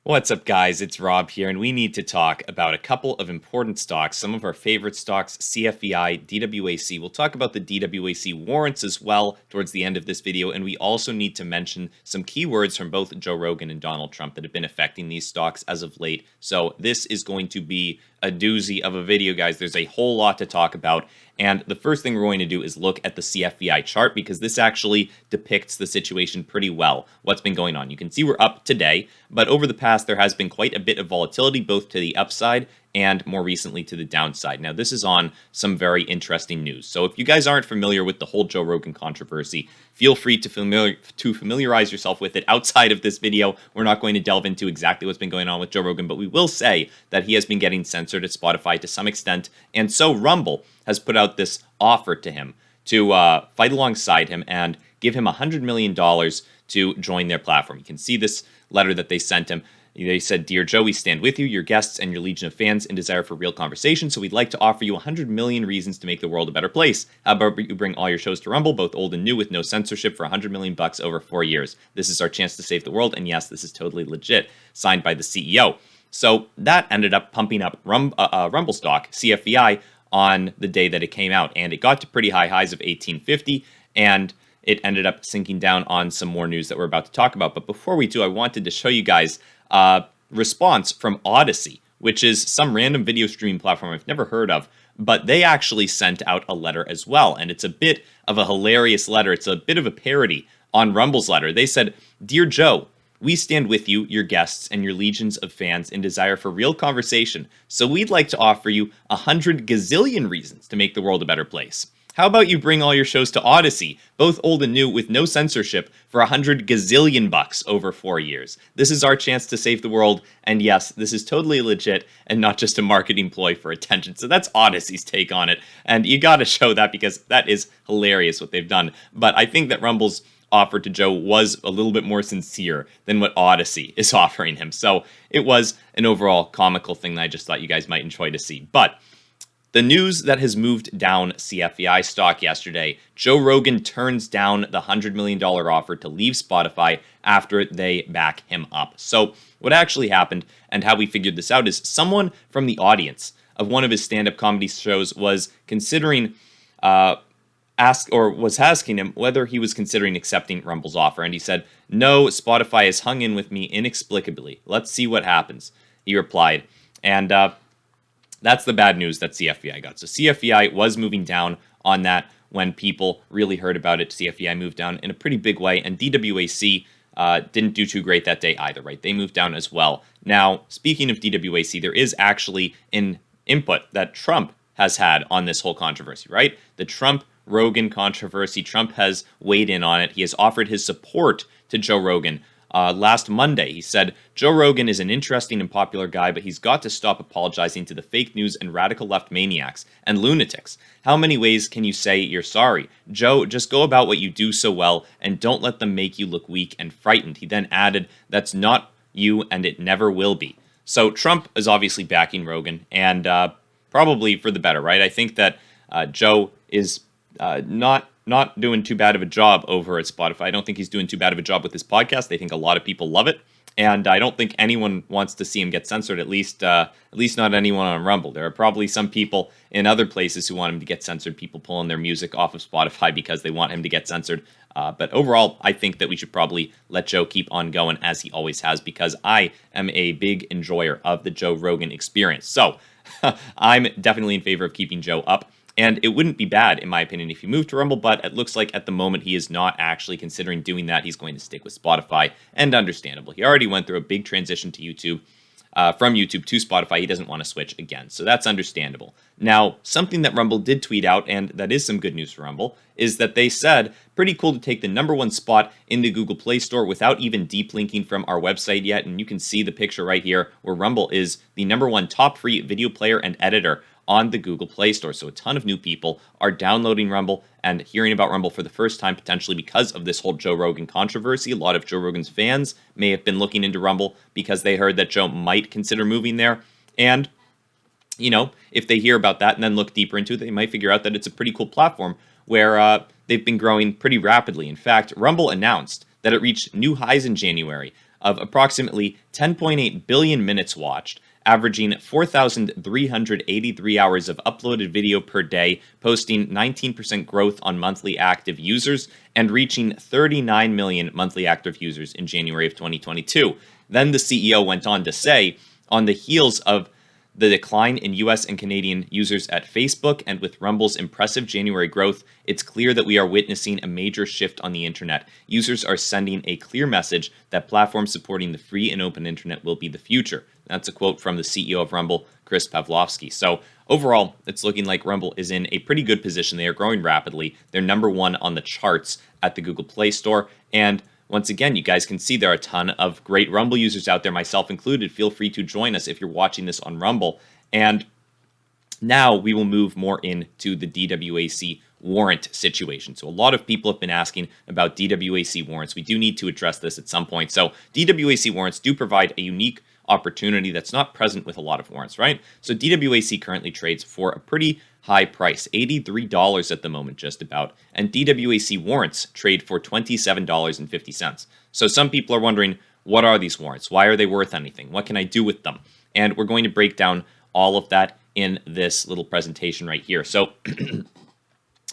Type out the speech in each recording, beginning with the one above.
What's up, guys? It's Rob here, and we need to talk about a couple of important stocks, some of our favorite stocks, CFVI, DWAC. We'll talk about the DWAC warrants as well towards the end of this video, and we also need to mention some keywords from both Joe Rogan and Donald Trump that have been affecting these stocks as of late. So this is going to be a doozy of a video, guys. There's a whole lot to talk about. And the first thing we're going to do is look at the CFVI chart because this actually depicts the situation pretty well, what's been going on. You can see we're up today, but over the past there has been quite a bit of volatility, both to the upside and more recently to the downside. Now, this is on some very interesting news. So if you guys aren't familiar with the whole Joe Rogan controversy, feel free to familiarize yourself with it outside of this video. We're not going to delve into exactly what's been going on with Joe Rogan, but we will say that he has been getting censored at Spotify to some extent. And so Rumble has put out this offer to him to fight alongside him and give him $100 million to join their platform. You can see this letter that they sent him. They said, "Dear Joe, we stand with you, your guests, and your legion of fans in desire for real conversation, so we'd like to offer you 100 million reasons to make the world a better place. How about you bring all your shows to Rumble, both old and new, with no censorship for 100 million bucks over 4 years. This is our chance to save the world, and yes, this is totally legit." Signed by the CEO. So that ended up pumping up Rumble stock, CFVI, on the day that it came out, and it got to pretty high highs of 1850, and it ended up sinking down on some more news that we're about to talk about. But before we do, I wanted to show you guys response from Odyssey, which is some random video streaming platform I've never heard of, but they actually sent out a letter as well, and it's a bit of a hilarious letter. It's a bit of a parody on Rumble's letter. They said, "Dear Joe, we stand with you, your guests, and your legions of fans in desire for real conversation, so we'd like to offer you 100 gazillion reasons to make the world a better place. How about you bring all your shows to Odyssey, both old and new, with no censorship, for 100 gazillion bucks over 4 years. This is our chance to save the world, and yes, this is totally legit and not just a marketing ploy for attention." So that's Odyssey's take on it, and you gotta show that because that is hilarious what they've done. But I think that Rumble's offer to Joe was a little bit more sincere than what Odyssey is offering him. So it was an overall comical thing that I just thought you guys might enjoy to see. But the news that has moved down CFVI stock yesterday: Joe Rogan turns down the $100 million offer to leave Spotify after they back him up. So what actually happened and how we figured this out is someone from the audience of one of his stand-up comedy shows was considering asking him whether he was considering accepting Rumble's offer, and he said, "No, Spotify has hung in with me inexplicably. Let's see what happens," he replied. And that's the bad news that CFVI got. So CFVI was moving down on that when people really heard about it. CFVI moved down in a pretty big way, and DWAC didn't do too great that day either, right? They moved down as well. Now, speaking of DWAC, there is actually an input that Trump has had on this whole controversy, right? The Trump-Rogan controversy. Trump has weighed in on it. He has offered his support to Joe Rogan. Last Monday, he said, "Joe Rogan is an interesting and popular guy, but he's got to stop apologizing to the fake news and radical left maniacs and lunatics. How many ways can you say you're sorry? Joe, just go about what you do so well and don't let them make you look weak and frightened." He then added, "That's not you and it never will be." So Trump is obviously backing Rogan, and probably for the better, right? I think that Joe is not doing too bad of a job over at Spotify. I don't think he's doing too bad of a job with his podcast. They think a lot of people love it, and I don't think anyone wants to see him get censored. At least not anyone on Rumble. There are probably some people in other places who want him to get censored. People pulling their music off of Spotify because they want him to get censored. But overall, I think that we should probably let Joe keep on going as he always has, because I am a big enjoyer of the Joe Rogan experience. So I'm definitely in favor of keeping Joe up. And it wouldn't be bad, in my opinion, if he moved to Rumble, but it looks like at the moment he is not actually considering doing that. He's going to stick with Spotify, and understandable. He already went through a big transition to YouTube, from YouTube to Spotify. He doesn't want to switch again, so that's understandable. Now, something that Rumble did tweet out, and that is some good news for Rumble, is that they said, "Pretty cool to take the #1 spot in the Google Play Store without even deep linking from our website yet." And you can see the picture right here where Rumble is the #1 top free video player and editor on the Google Play Store. So a ton of new people are downloading Rumble and hearing about Rumble for the first time, potentially because of this whole Joe Rogan controversy. A lot of Joe Rogan's fans may have been looking into Rumble because they heard that Joe might consider moving there. And, you know, if they hear about that and then look deeper into it, they might figure out that it's a pretty cool platform where they've been growing pretty rapidly. In fact, Rumble announced that it reached new highs in January of approximately 10.8 billion minutes watched, averaging 4,383 hours of uploaded video per day, posting 19% growth on monthly active users, and reaching 39 million monthly active users in January of 2022. Then the CEO went on to say, on the heels of the decline in US and Canadian users at Facebook and with Rumble's impressive January growth, it's clear that we are witnessing a major shift on the internet. Users are sending a clear message that platforms supporting the free and open internet will be the future. That's a quote from the CEO of Rumble, Chris Pavlovski. So overall, it's looking like Rumble is in a pretty good position. They are growing rapidly. They're number one on the charts at the Google Play Store. And once again, you guys can see there are a ton of great Rumble users out there, myself included. Feel free to join us if you're watching this on Rumble. And now we will move more into the DWAC warrant situation. So a lot of people have been asking about DWAC warrants. We do need to address this at some point. So DWAC warrants do provide a unique opportunity that's not present with a lot of warrants, right? So DWAC currently trades for a pretty high price, $83 at the moment, just about. And DWAC warrants trade for $27.50. So some people are wondering, what are these warrants? Why are they worth anything? What can I do with them? And we're going to break down all of that in this little presentation right here. So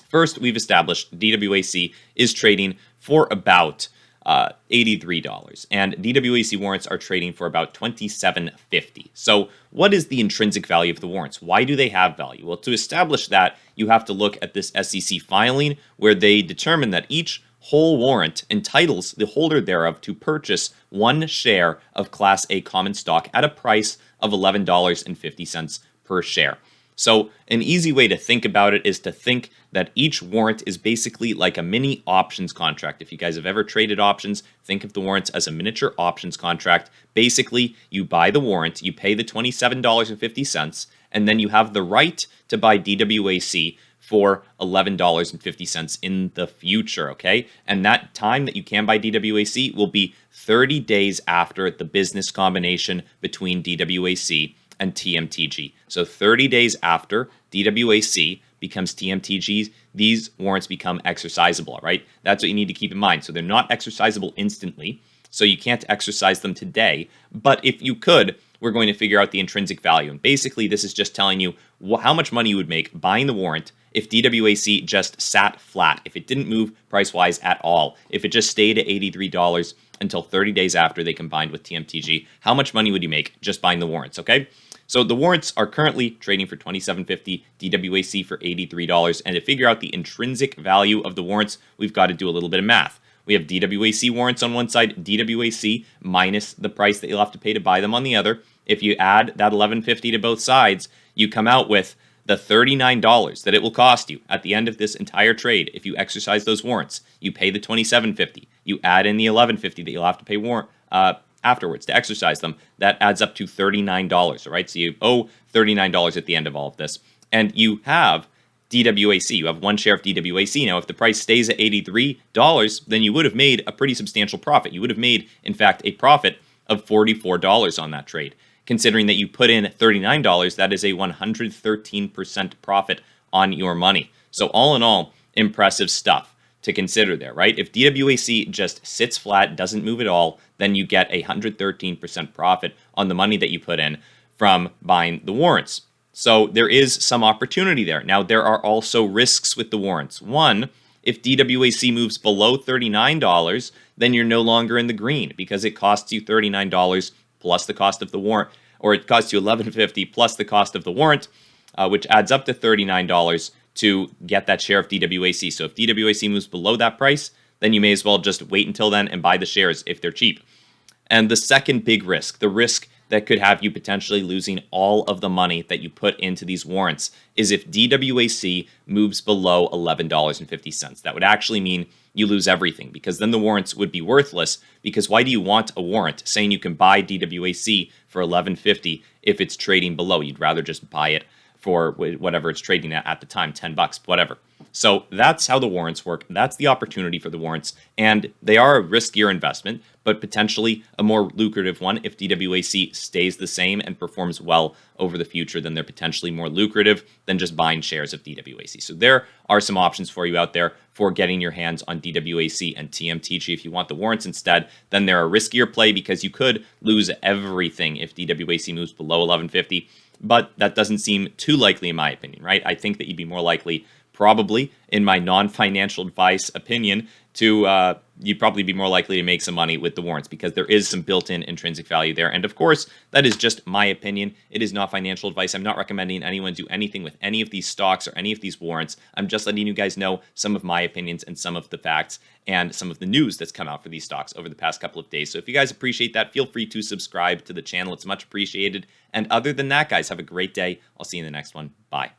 first, we've established DWAC is trading for about $83, and DWAC warrants are trading for about $27.50. So what is the intrinsic value of the warrants? Why do they have value? Well, to establish that, you have to look at this SEC filing where they determine that each whole warrant entitles the holder thereof to purchase one share of Class A common stock at a price of $11.50 per share. So an easy way to think about it is to think that each warrant is basically like a mini options contract. If you guys have ever traded options, think of the warrants as a miniature options contract. Basically, you buy the warrant, you pay the $27.50, and then you have the right to buy DWAC for $11.50 in the future, okay? And that time that you can buy DWAC will be 30 days after the business combination between DWAC and TMTG. So 30 days after DWAC becomes TMTG, these warrants become exercisable, right? That's what you need to keep in mind. So they're not exercisable instantly, so you can't exercise them today. But if you could, we're going to figure out the intrinsic value. And basically, this is just telling you how much money you would make buying the warrant if DWAC just sat flat, if it didn't move price-wise at all, if it just stayed at $83 until 30 days after they combined with TMTG, how much money would you make just buying the warrants, okay? So the warrants are currently trading for $27.50, DWAC for $83, and to figure out the intrinsic value of the warrants, we've got to do a little bit of math. We have DWAC warrants on one side, DWAC minus the price that you'll have to pay to buy them on the other. If you add that $11.50 to both sides, you come out with the $39 that it will cost you at the end of this entire trade if you exercise those warrants. You pay the $27.50. You add in the $11.50 that you'll have to pay afterwards to exercise them. That adds up to $39, all right? So you owe $39 at the end of all of this. And you have DWAC. You have one share of DWAC. Now, if the price stays at $83, then you would have made a pretty substantial profit. You would have made, in fact, a profit of $44 on that trade. Considering that you put in $39, that is a 113% profit on your money. So all in all, impressive stuff to consider there, right? If DWAC just sits flat, doesn't move at all, then you get a 113% profit on the money that you put in from buying the warrants. So there is some opportunity there. Now, there are also risks with the warrants. One, if DWAC moves below $39, then you're no longer in the green because it costs you $39 plus the cost of the warrant, or it costs you $11.50 plus the cost of the warrant, which adds up to $39 to get that share of DWAC. So if DWAC moves below that price, then you may as well just wait until then and buy the shares if they're cheap. And the second big risk, the risk that could have you potentially losing all of the money that you put into these warrants, is if DWAC moves below $11.50. That would actually mean you lose everything, because then the warrants would be worthless, because why do you want a warrant saying you can buy DWAC for $11.50 if it's trading below? You'd rather just buy it for whatever it's trading at the time, 10 bucks, whatever. So that's how the warrants work. That's the opportunity for the warrants. And they are a riskier investment, but potentially a more lucrative one. If DWAC stays the same and performs well over the future, then they're potentially more lucrative than just buying shares of DWAC. So there are some options for you out there for getting your hands on DWAC and TMTG. If you want the warrants instead, then they're a riskier play because you could lose everything if DWAC moves below 1150. But that doesn't seem too likely in my opinion, right? I think that you'd be more likely, probably in my non-financial advice opinion, to you'd probably be more likely to make some money with the warrants because there is some built-in intrinsic value there. And of course, that is just my opinion. It is not financial advice. I'm not recommending anyone do anything with any of these stocks or any of these warrants. I'm just letting you guys know some of my opinions and some of the facts and some of the news that's come out for these stocks over the past couple of days. So if you guys appreciate that, feel free to subscribe to the channel. It's much appreciated. And other than that, guys, have a great day. I'll see you in the next one. Bye.